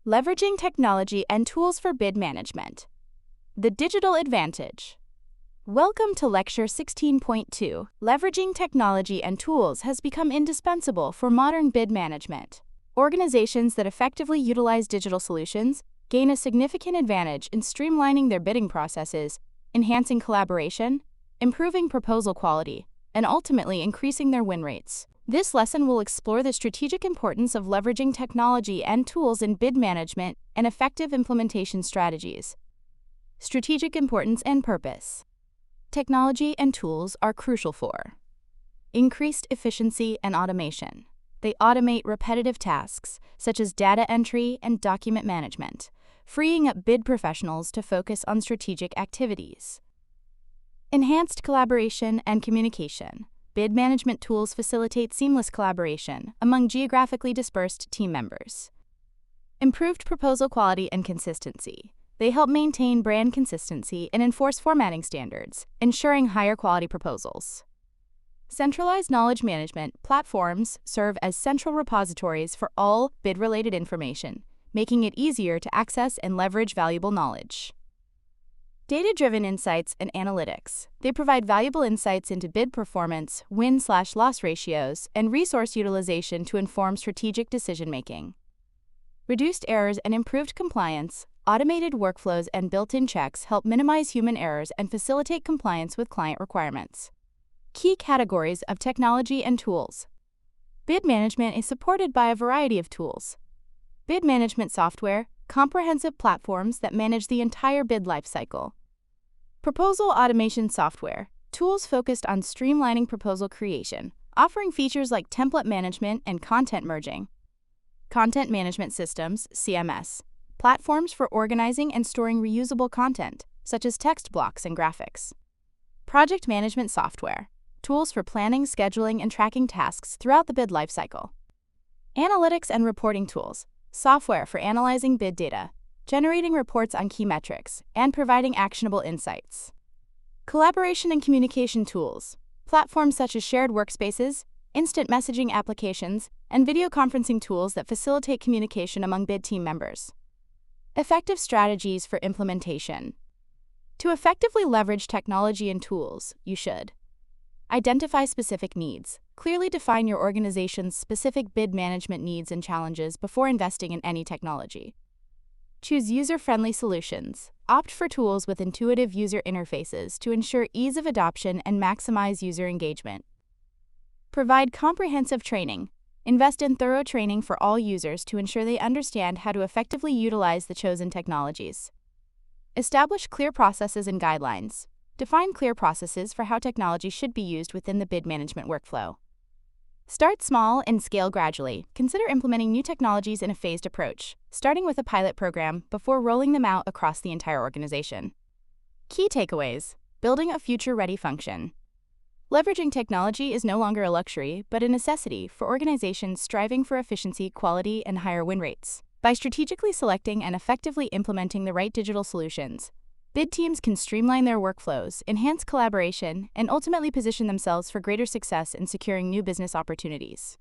Leveraging technology and tools for bid management. The digital advantage. Welcome to Lecture 16.2. Leveraging technology and tools has become indispensable for modern bid management. Organizations that effectively utilize digital solutions gain a significant advantage in streamlining their bidding processes, enhancing collaboration, improving proposal quality, and ultimately increasing their win rates. This lesson will explore the strategic importance of leveraging technology and tools in bid management and effective implementation strategies. Strategic importance and purpose. Technology and tools are crucial for increased efficiency and automation. They automate repetitive tasks, such as data entry and document management, freeing up bid professionals to focus on strategic activities. Enhanced collaboration and communication. Bid management tools facilitate seamless collaboration among geographically dispersed team members. Improved proposal quality and consistency. They help maintain brand consistency and enforce formatting standards, ensuring higher quality proposals. Centralized knowledge management platforms serve as central repositories for all bid-related information, making it easier to access and leverage valuable knowledge. Data-driven insights and analytics. They provide valuable insights into bid performance, win/loss ratios, and resource utilization to inform strategic decision-making. Reduced errors and improved compliance. Automated workflows and built-in checks help minimize human errors and facilitate compliance with client requirements. Key categories of technology and tools. Bid management is supported by a variety of tools. Bid management software, comprehensive platforms that manage the entire bid lifecycle. Proposal automation software, tools focused on streamlining proposal creation, offering features like template management and content merging. Content management systems, CMS, platforms for organizing and storing reusable content, such as text blocks and graphics. Project management software, tools for planning, scheduling, and tracking tasks throughout the bid lifecycle. Analytics and reporting tools, software for analyzing bid data, generating reports on key metrics, and providing actionable insights. Collaboration and communication tools, platforms such as shared workspaces, instant messaging applications, and video conferencing tools that facilitate communication among bid team members. Effective strategies for implementation. To effectively leverage technology and tools, you should identify specific needs. Clearly define your organization's specific bid management needs and challenges before investing in any technology. Choose user-friendly solutions. Opt for tools with intuitive user interfaces to ensure ease of adoption and maximize user engagement. Provide comprehensive training. Invest in thorough training for all users to ensure they understand how to effectively utilize the chosen technologies. Establish clear processes and guidelines. Define clear processes for how technology should be used within the bid management workflow. Start small and scale gradually. Consider implementing new technologies in a phased approach, starting with a pilot program before rolling them out across the entire organization. Key takeaways. Building a future-ready function. Leveraging technology is no longer a luxury, but a necessity for organizations striving for efficiency, quality, and higher win rates. By strategically selecting and effectively implementing the right digital solutions, bid teams can streamline their workflows, enhance collaboration, and ultimately position themselves for greater success in securing new business opportunities.